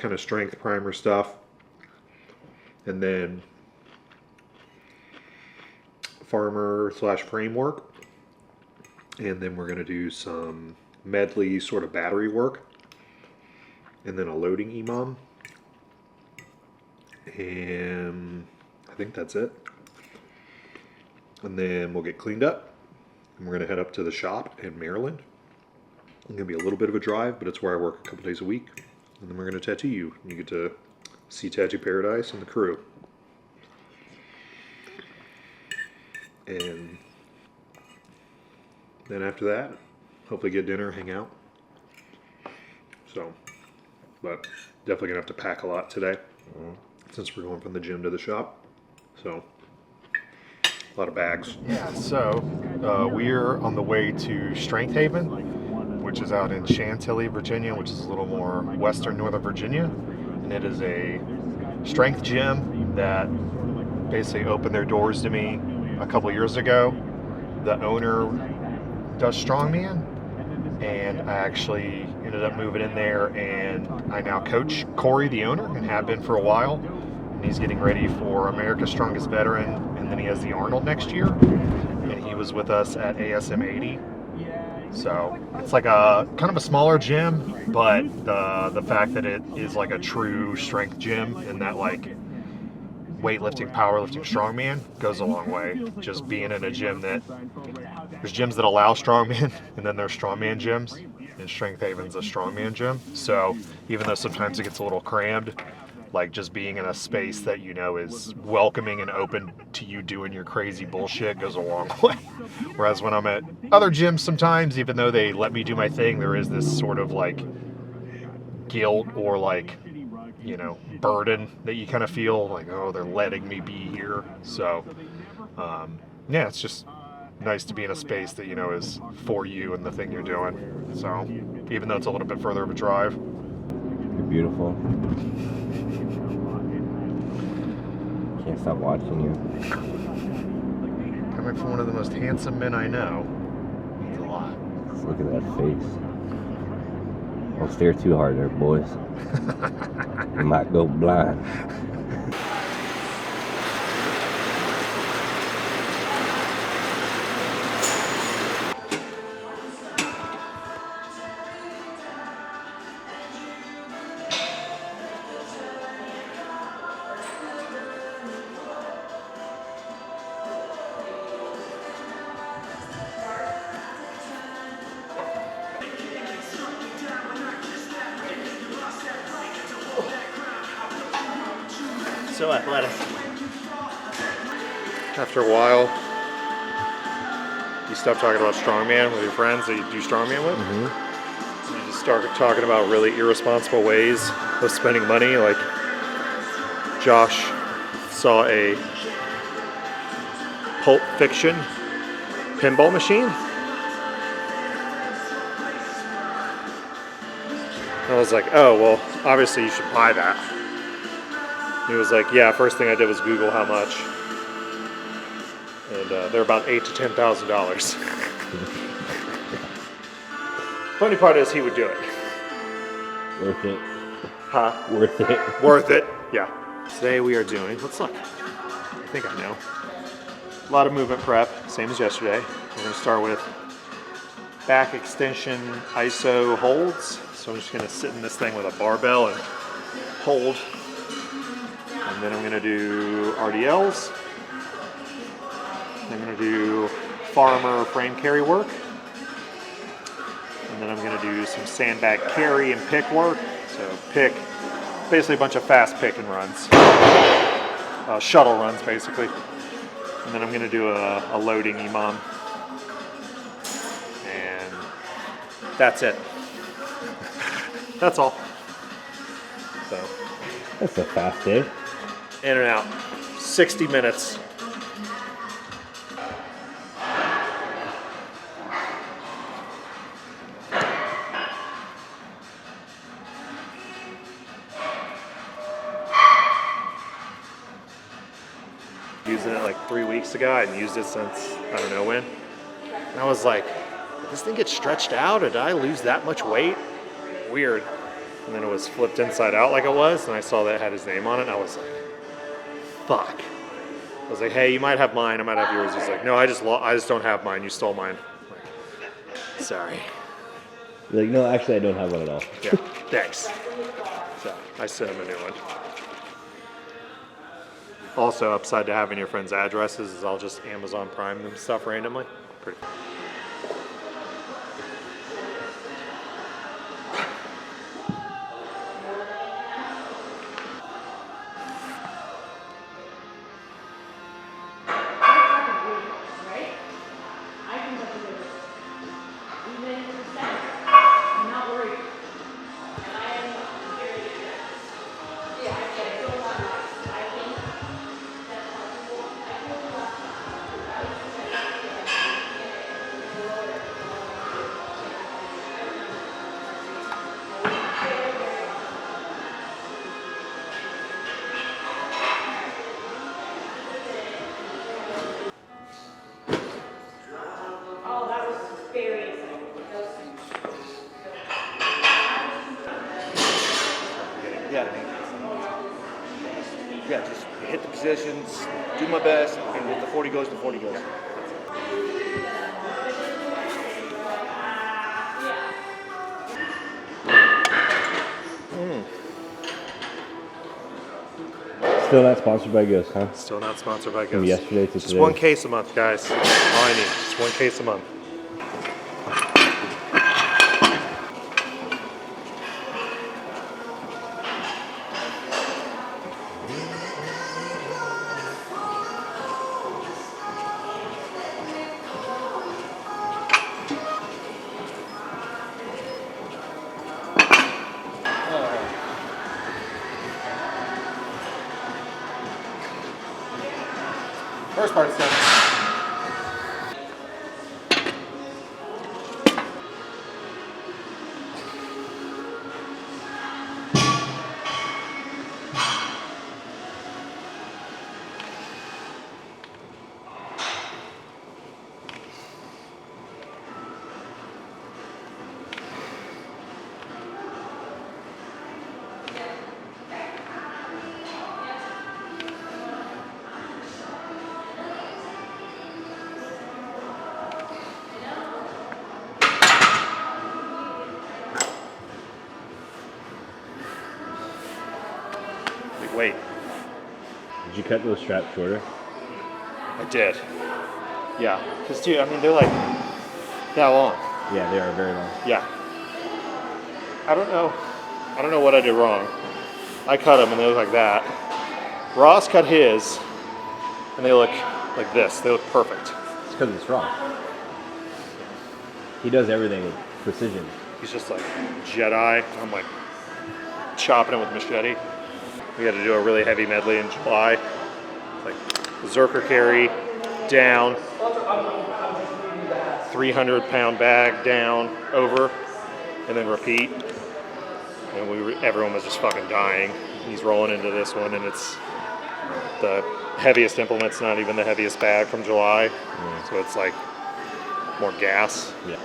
kind of strength primer stuff. And then farmer/framework. And then we're going to do some medley sort of battery work. And then a loading EMOM. And I think that's it. And then we'll get cleaned up. And we're going to head up to the shop in Maryland. It's going to be a little bit of a drive, but it's where I work a couple days a week. And then we're going to tattoo you. You get to see Tattoo Paradise and the crew. And then after that, hopefully get dinner, hang out. So, but definitely going to have to pack a lot today since we're going from the gym to the shop. So, a lot of bags. Yeah, so we're on the way to Strength Haven, which is out in Chantilly, Virginia, which is a little more western Northern Virginia. And it is a strength gym that basically opened their doors to me a couple years ago. The owner does Strongman, and I actually ended up moving in there, and I now coach Corey, the owner, and have been for a while. And he's getting ready for America's Strongest Veteran, and then he has the Arnold next year. And he was with us at ASM 80. So it's like a kind of a smaller gym, but the fact that it is like a true strength gym and that like weightlifting, powerlifting, strongman goes a long way. Just being in a gym that there's gyms that allow strongman, and then there's strongman gyms, and Strength Haven's a strongman gym. So even though sometimes it gets a little crammed, like just being in a space that you know is welcoming and open to you doing your crazy bullshit goes a long way. Whereas when I'm at other gyms sometimes, even though they let me do my thing, there is this sort of like guilt or like, you know, burden that you kind of feel like, oh, they're letting me be here. So yeah, it's just nice to be in a space that, you know, is for you and the thing you're doing. So even though it's a little bit further of a drive. You're beautiful. Can't stop watching you. Coming from one of the most handsome men I know means a lot. Just look at that face. Don't stare too hard there, boys. You might go blind. So athletic. After a while, you stop talking about strongman with your friends that you do strongman with. Mm-hmm. You just start talking about really irresponsible ways of spending money. Like Josh saw a Pulp Fiction pinball machine. I was like, oh, well, obviously you should buy that. He was like, yeah, first thing I did was Google how much. And they're about $8,000 to $10,000. Funny part is he would do it. Worth it. Huh? Worth it. Worth it, yeah. Today we are doing, let's look. I think I know. A lot of movement prep, same as yesterday. We're going to start with back extension iso holds. So I'm just going to sit in this thing with a barbell and hold. And then I'm going to do RDLs. I'm going to do farmer frame carry work. And then I'm going to do some sandbag carry and pick work. So pick, basically a bunch of fast pick and runs. Shuttle runs, basically. And then I'm going to do a loading EMOM. And that's it. That's all. So. That's a fast day. In and out. 60 minutes. Using it like 3 weeks ago. I hadn't used it since I don't know when. And I was like, did this thing get stretched out or did I lose that much weight? Weird. and then it was flipped inside out like it was, and I saw that it had his name on it, and I was like, fuck. I was like, hey, you might have mine, I might have yours. He's like, no, I just don't have mine, you stole mine. I'm like, sorry. You're like, no, actually, I don't have one at all. Yeah, thanks. So I sent him a new one. Also, upside to having your friends' addresses is I'll just Amazon Prime them stuff randomly. Pretty. Yeah, just hit the positions, do my best, and if the 40 goes, the 40 goes. Still not sponsored by Ghost, huh? Still not sponsored by From Ghost. yesterday to Just today. one case a month, guys. All I need. Just one case a month. First part's done. Wait, Did you cut those straps shorter? I did. Yeah, because dude, I mean, they're like that long. Yeah, they are very long. Yeah. I don't know what I did wrong. I cut them and they look like that. Ross cut his and they look like this. They look perfect. It's because it's raw. He does everything with precision. He's just like Jedi. I'm like chopping it with machete. We had to do a really heavy medley in July. Like Zerker carry, down, 300-pound bag, down, over, and then repeat. And everyone was just fucking dying. He's rolling into this one, and it's the heaviest implement's not even the heaviest bag from July. So it's like more gas. Yeah.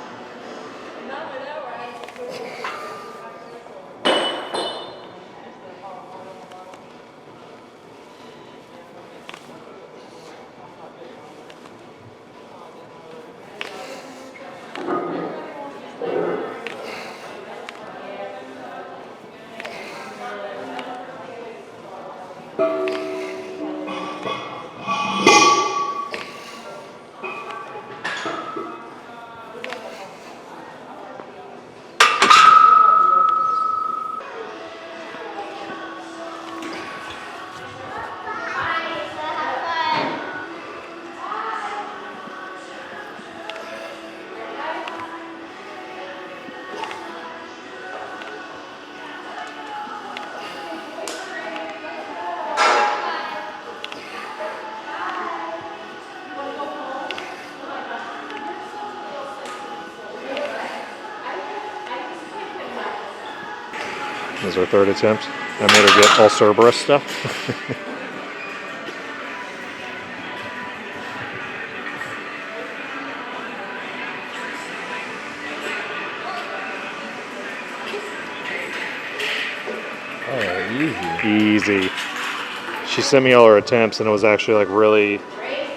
This is our third attempt. I made her get all Cerberus stuff. Easy. She sent me all her attempts, and it was actually like really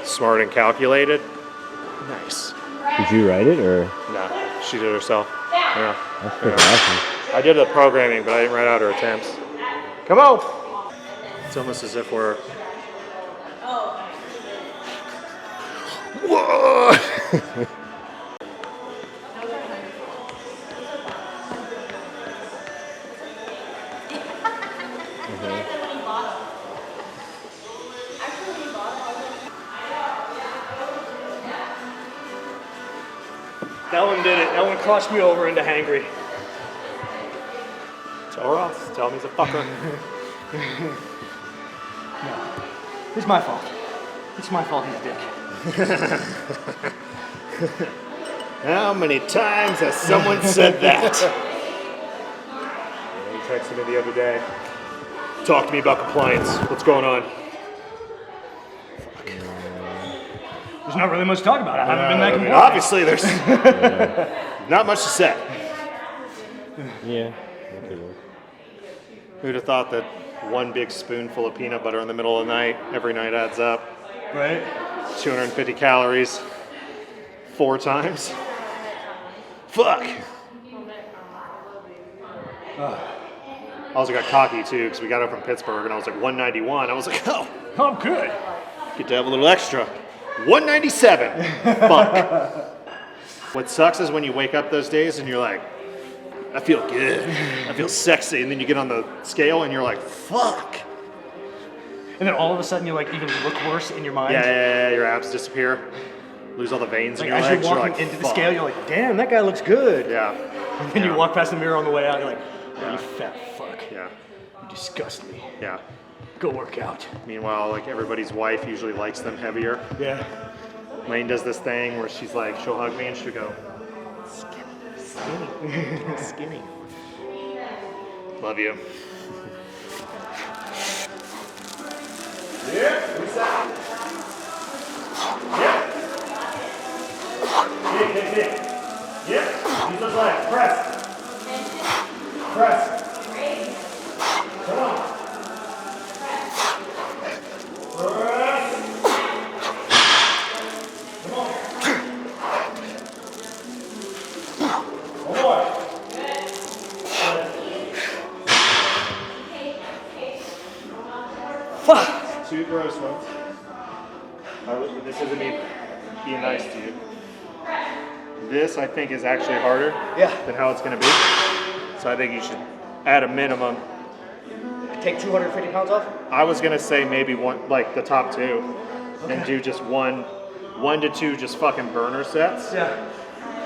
smart and calculated. Nice. Did you write it or? No, she did it herself. Yeah. That's pretty awesome. I did the programming, but I didn't write out her attempts. Come on. It's almost as if we're. Whoa! That one did it. That one crossed me over into hangry. Tell Ross. Tell him he's a fucker. No, it's my fault. It's my fault he's a dick. How many times has someone said that? He texted me the other day. Talk to me about compliance. What's going on? There's not really much to talk about. I haven't been that compliant. Obviously, there's not much to say. Yeah. That could work. Who'd have thought that one big spoonful of peanut butter in the middle of the night every night adds up? Right? 250 calories 4 times. Fuck. I also got cocky too because we got up from Pittsburgh and I was like 191. I was like, oh, I'm good. get to have a little extra. 197. Fuck. What sucks is when you wake up those days and you're like, I feel good. I feel sexy. And then you get on the scale and you're like, fuck. And then all of a sudden you like even look worse in your mind. Yeah, your abs disappear. Lose all the veins in Like your as legs. you're walking like, into the fuck. scale, you're like, damn, that guy looks good. Yeah. And then you walk past the mirror on the way out, you're like, oh, Yeah. you fat fuck. Yeah. You disgust me. Yeah. Go work out. Meanwhile, like everybody's wife usually likes them heavier. Yeah. Lane does this thing where she's like, she'll hug me and she'll go, skinny, skinny. Love you. Yeah, who's that? Yeah. Big. Yeah, use those legs. Press. Come on. Press. Come on. One more. Fuck. 2 gross ones. This isn't me being nice to you. This, I think, is actually harder than how it's going to be. So I think you should, at a minimum, Take 250 pounds off? I was going to say maybe one, like the top 2, and do just one to 2 just fucking burner sets. Yeah.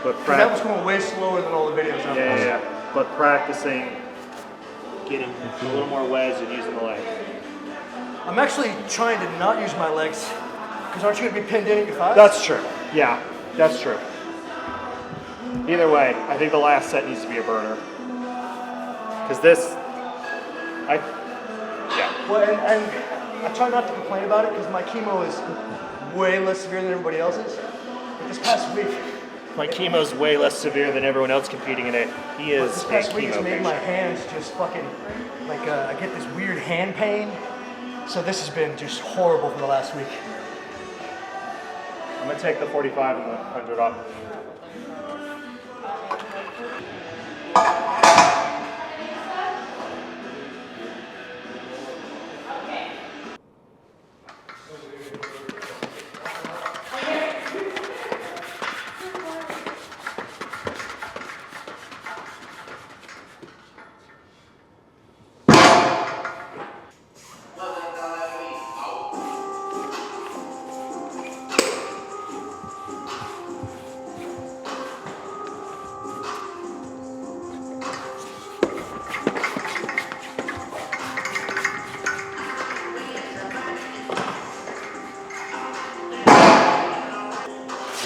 But That was going way slower than all the videos. Yeah. But practicing getting a little more wedge and using the leg. I'm actually trying to not use my legs, because aren't you going to be pinned in at your thighs? That's true. Yeah, that's true. Either way, I think the last set needs to be a burner. Because this, Well, and I try not to complain about it because my chemo is way less severe than everybody else's. But this past week, my chemo's way less severe than everyone else competing in it. He is this a past week has chemo made my patient. hands just fucking, like, I get this weird hand pain. So this has been just horrible for the last week. I'm gonna take the 45 and the 100 off.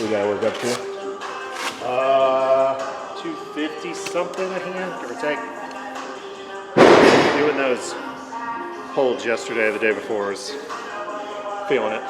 We gotta work up to. 250 something a hand, give or take. Doing those holds yesterday, the day before, is feeling it.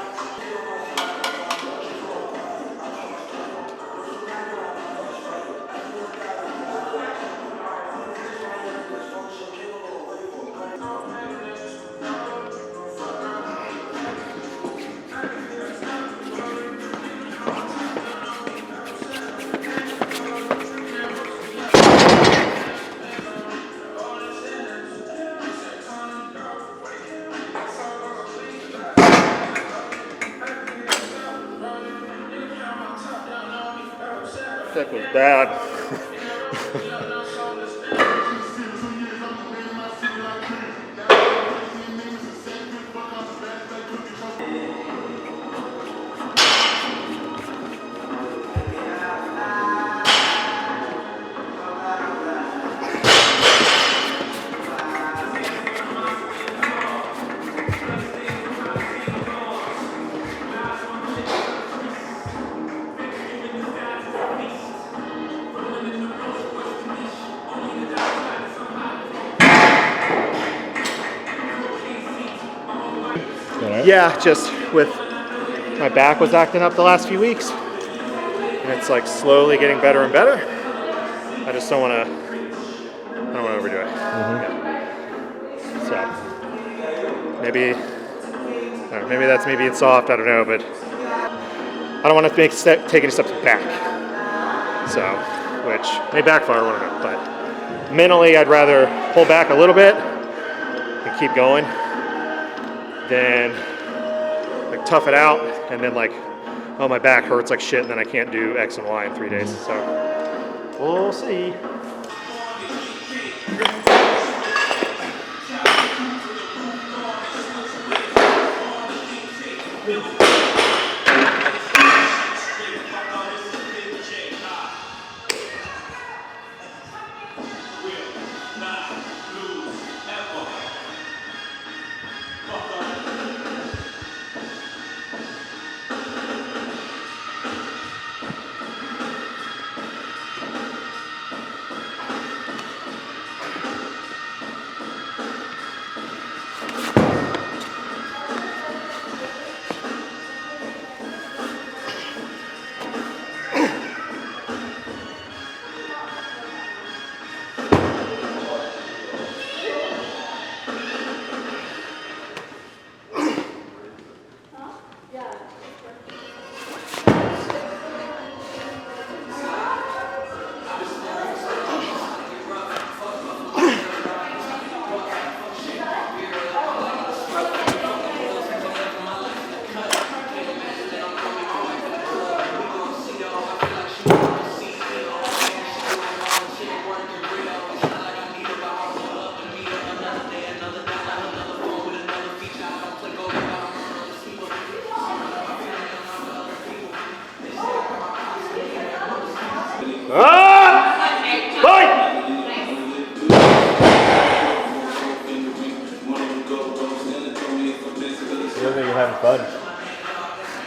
That was bad. Yeah, just with my back was acting up the last few weeks, and it's like slowly getting better and better. I just don't want to. I don't want to overdo it. Yeah. So maybe that's me being soft. I don't know, but I don't want to take any steps back. So, which may backfire. I don't know, but mentally, I'd rather pull back a little bit and keep going than like tough it out and then like, oh, my back hurts like shit and then I can't do X and Y in 3 days. So we'll see.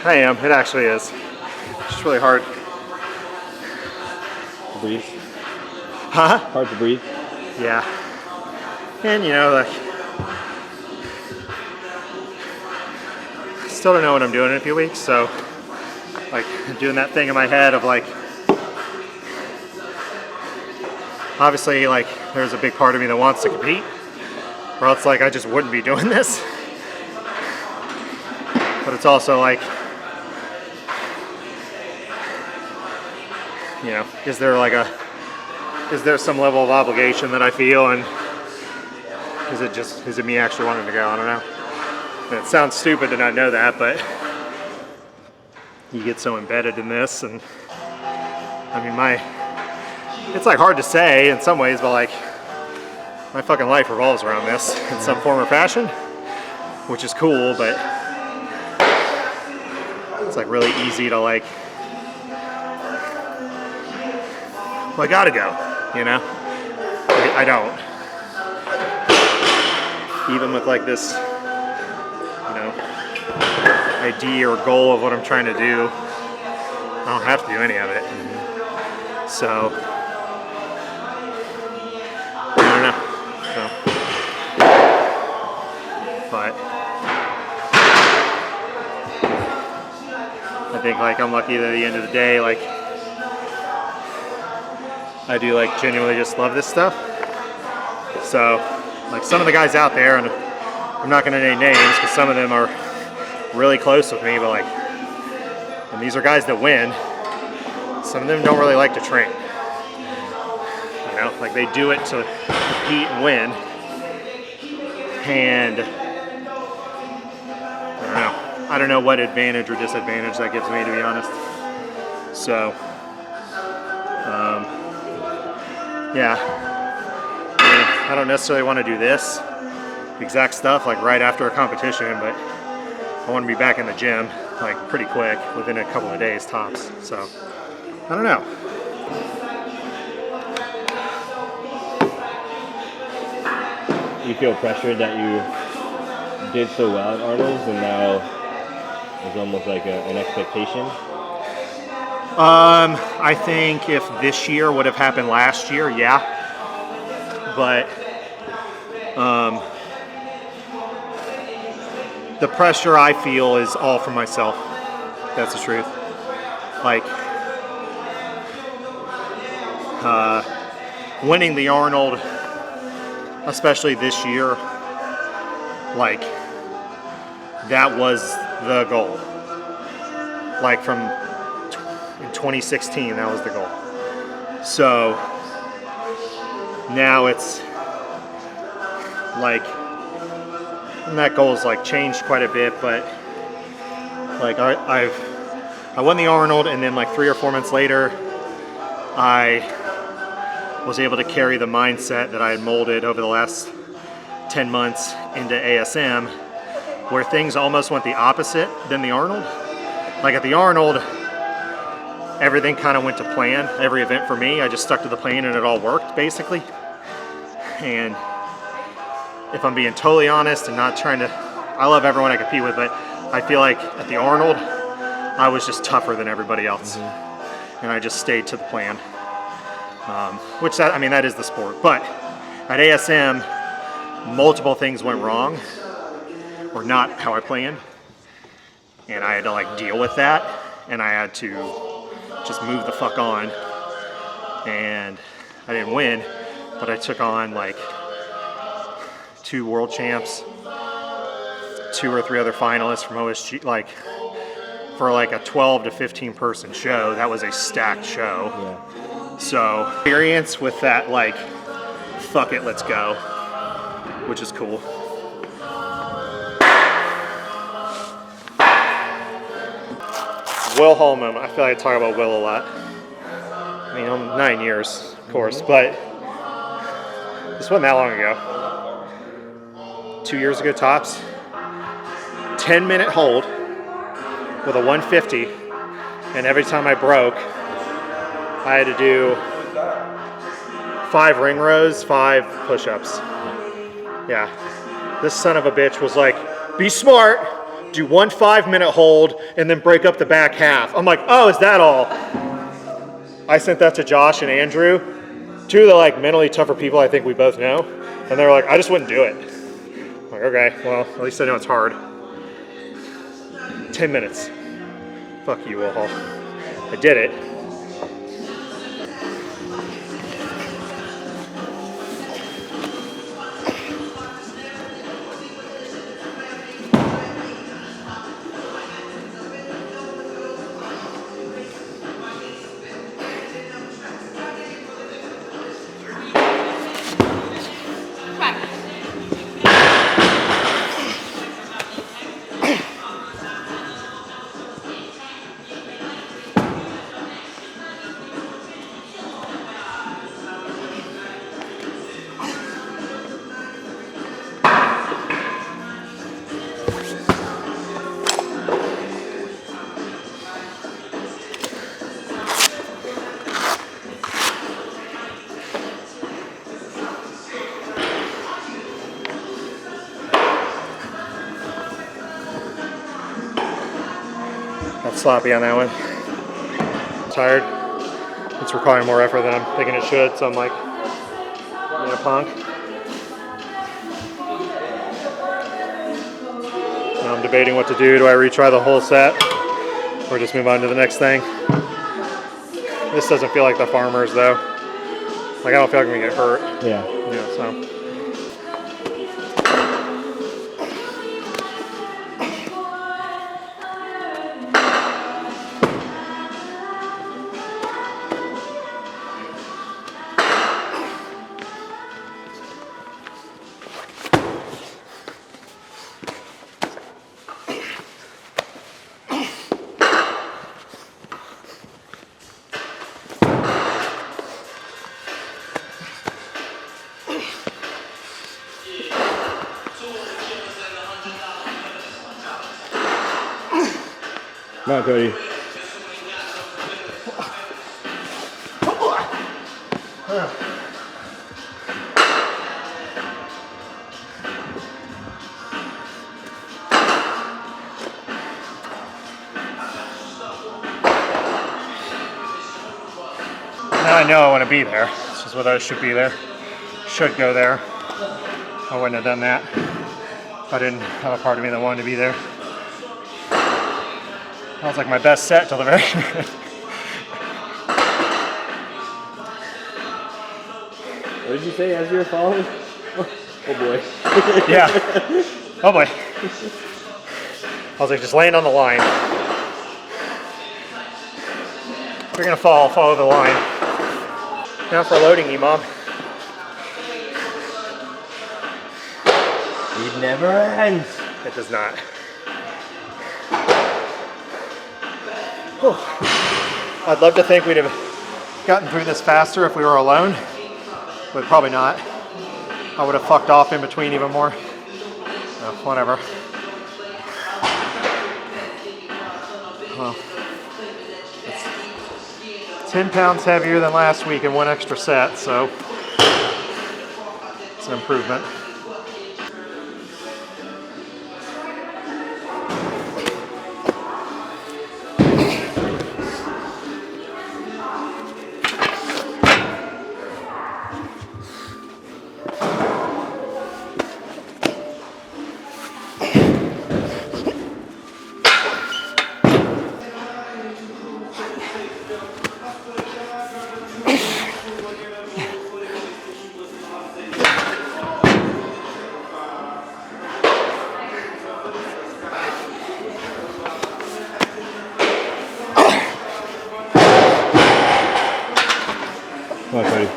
I am. It actually is. It's just really hard. Breathe. Huh? Hard to breathe. Yeah. And you know, like, I still don't know what I'm doing in a few weeks, so like doing that thing in my head of like, obviously like there's a big part of me that wants to compete, or else like I just wouldn't be doing this. But it's also like, you know, is there some level of obligation that I feel, and is it me actually wanting to go? I don't know. And it sounds stupid to not know that, but you get so embedded in this, and I mean it's like hard to say in some ways, but like my fucking life revolves around this in some form or fashion, which is cool, but it's like really easy to like, well, I gotta go, you know? I don't. Even with like this, you know, idea or goal of what I'm trying to do, I don't have to do any of it. So, I don't know. So, but I think like I'm lucky that at the end of the day, like, I do like genuinely just love this stuff. So like some of the guys out there, and I'm not gonna name names because some of them are really close with me, but like, and these are guys that win. Some of them don't really like to train. You know, like they do it to compete and win. And I don't know what advantage or disadvantage that gives me, to be honest. So yeah, I don't necessarily want to do this exact stuff like right after a competition, but I want to be back in the gym like pretty quick, within a couple of days tops. So I don't know. You feel pressured that you did so well at Arnold's, and now it's almost like an expectation? I think if this year would have happened last year, yeah. But the pressure I feel is all for myself. That's the truth. Like, winning the Arnold, especially this year, like, that was the goal. Like, from in 2016, that was the goal. So now it's like, and that goal's like changed quite a bit, but like I won the Arnold, and then like 3 or 4 months later, I was able to carry the mindset that I had molded over the last 10 months into ASM, where things almost went the opposite than the Arnold. Like at the Arnold, everything kind of went to plan. Every event for me, I just stuck to the plan and it all worked basically. And if I'm being totally honest and not trying to, I love everyone I compete with, but I feel like at the Arnold, I was just tougher than everybody else. And I just stayed to the plan. Which that, I mean, that is the sport. But at ASM, multiple things went wrong or not how I planned. And I had to like deal with that. And I had to just move the fuck on. And I didn't win, but I took on like 2 world champs, 2 or 3 other finalists from OSG, like for like a 12 to 15 person show. That was a stacked show. Yeah. So experience with that, like, fuck it, let's go, which is cool. Will Holman, I feel like I talk about Will a lot. I mean, I'm 9 years, of course, but this wasn't that long ago. 2 years ago tops. 10-minute hold with a 150, and every time I broke, I had to do 5 ring rows, 5 push-ups. Yeah, this son of a bitch was like, be smart, do 1 5-minute hold, and then break up the back half. I'm like, oh, is that all? I sent that to Josh and Andrew, 2 of the like mentally tougher people I think we both know, and they were like, I just wouldn't do it. I'm like, okay, well, at least I know it's hard. 10 minutes. Fuck you, Will Hall. I did it. Got sloppy on that one. Tired. It's requiring more effort than I'm thinking it should, so I'm like, being a punk. Now I'm debating what to do. Do I retry the whole set or just move on to the next thing? This doesn't feel like the farmers though. Like I don't feel like I'm gonna get hurt. Yeah. Yeah, so. Come on, Cody. Now I know I want to be there. This is whether I should be there. Should go there. I wouldn't have done that if I didn't have a part of me that wanted to be there. That was like my best set till the very end. What did you say as you were falling? Oh boy. Yeah. Oh boy. I was like, just laying on the line. If you're gonna fall, follow the line. Now for loading you, Mom. It never ends. It does not. Whew. I'd love to think we'd have gotten through this faster if we were alone, but probably not. I would have fucked off in between even more. So, whatever. Well, it's 10 pounds heavier than last week and one extra set, so it's an improvement. Come on, Cody.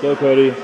Go, Cody.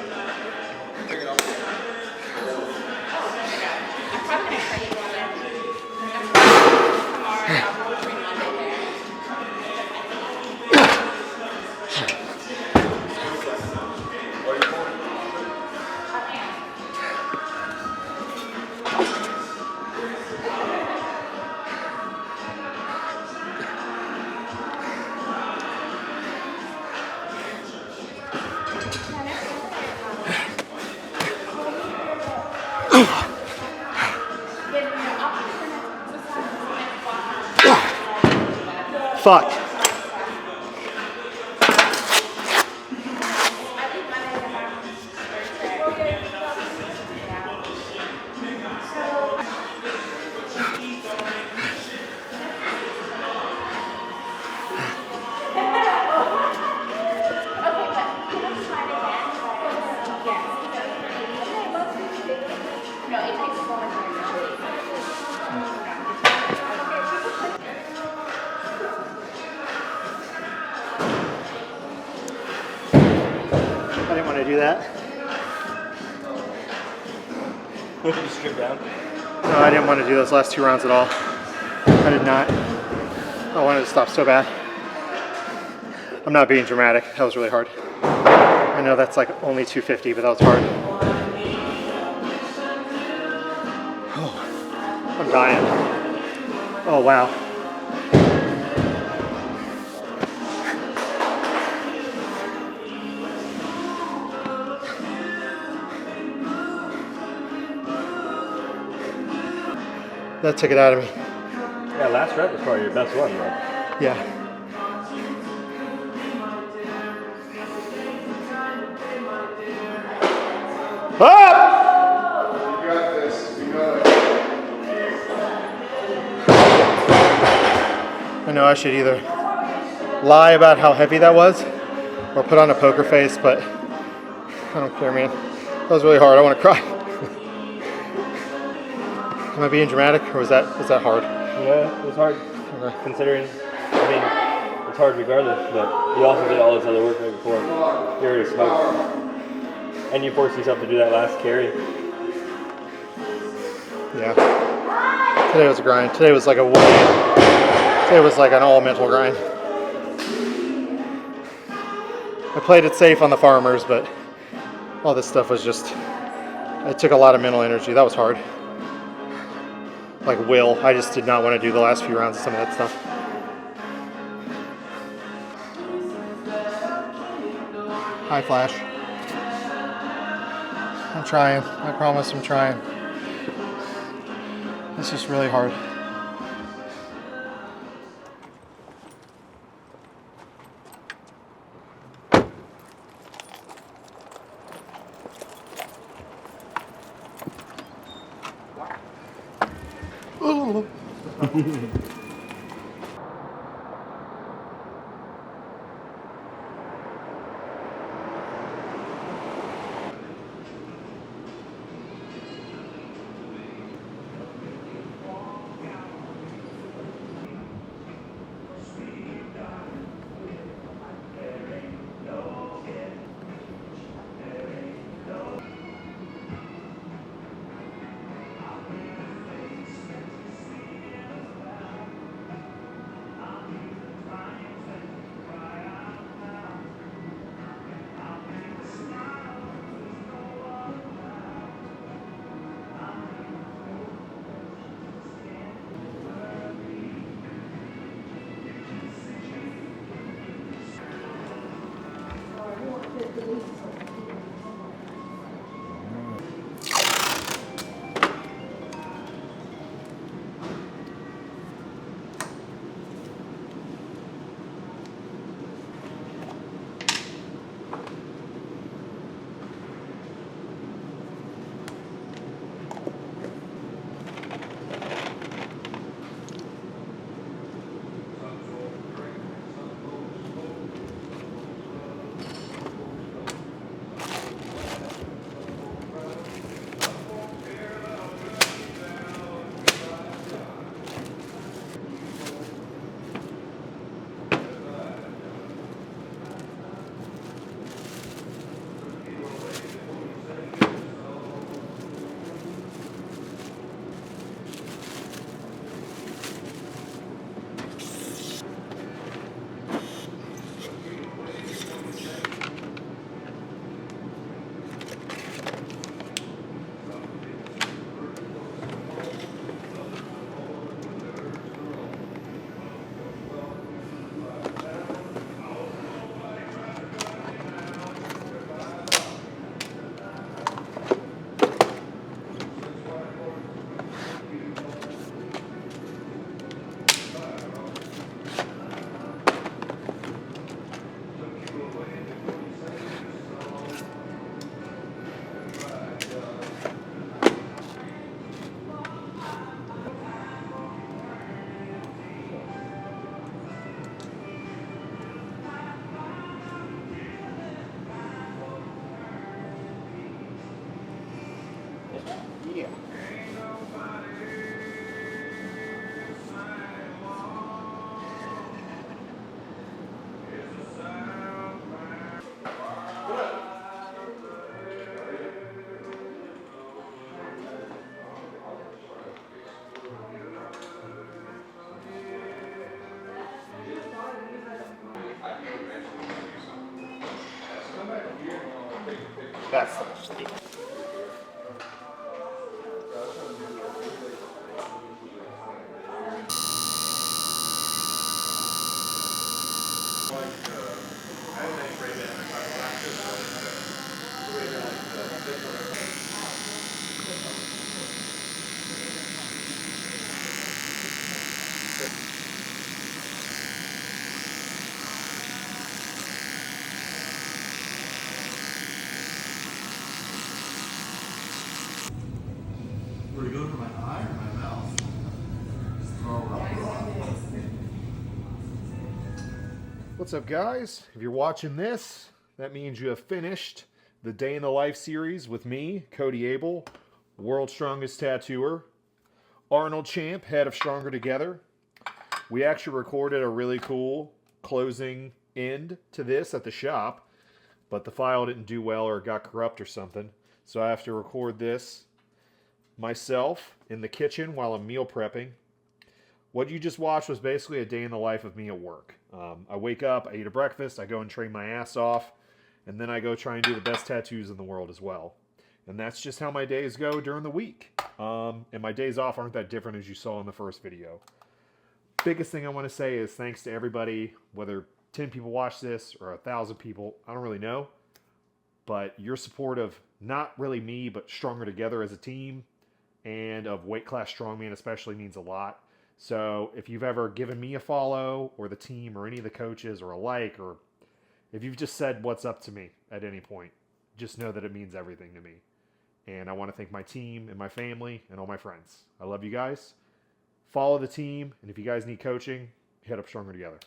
Fuck. I didn't want to do that. Did you strip down? No, I didn't want to do those last 2 rounds at all. I did not. I wanted to stop so bad. I'm not being dramatic. That was really hard. I know that's like only 250, but that was hard. Oh, I'm dying. Oh, wow. That took it out of me. Yeah, last rep was probably your best one, though. Yeah. Ah! You got this. You got it. I know I should either lie about how heavy that was or put on a poker face, but I don't care, man. That was really hard. I want to cry. Am I being dramatic, or was that hard? Yeah, it was hard. Okay. Considering, I mean, it's hard regardless, but you also did all this other work right before. You already smoked. And you forced yourself to do that last carry. Yeah. Today was a grind. Today was like an all mental grind. I played it safe on the farmers, but all this stuff was just, it took a lot of mental energy. That was hard. Like will, I just did not want to do the last few rounds of some of that stuff. Hi, Flash. I'm trying. I promise I'm trying. It's just really hard. That's the mistake. Were you going for my eye or my mouth? What's up, guys? If you're watching this, that means you have finished the Day in the Life series with me, Cody Abell, World's Strongest Tattooer, Arnold Champ, head of Stronger Together. We actually recorded a really cool closing end to this at the shop, but the file didn't do well or it got corrupt or something. So I have to record this myself in the kitchen while I'm meal prepping. What you just watched was basically a day in the life of me at work. I wake up, I eat a breakfast, I go and train my ass off, and then I go try and do the best tattoos in the world as well. And that's just how my days go during the week. And my days off aren't that different as you saw in the first video. Biggest thing I want to say is thanks to everybody, whether 10 people watch this or 1,000 people, I don't really know. But your support of not really me, but Stronger Together as a team, and of Weight Class Strongman especially, means a lot. So if you've ever given me a follow, or the team, or any of the coaches, or a like, or if you've just said what's up to me at any point, just know that it means everything to me. And I want to thank my team and my family and all my friends. I love you guys. Follow the team, and if you guys need coaching, hit up Stronger Together.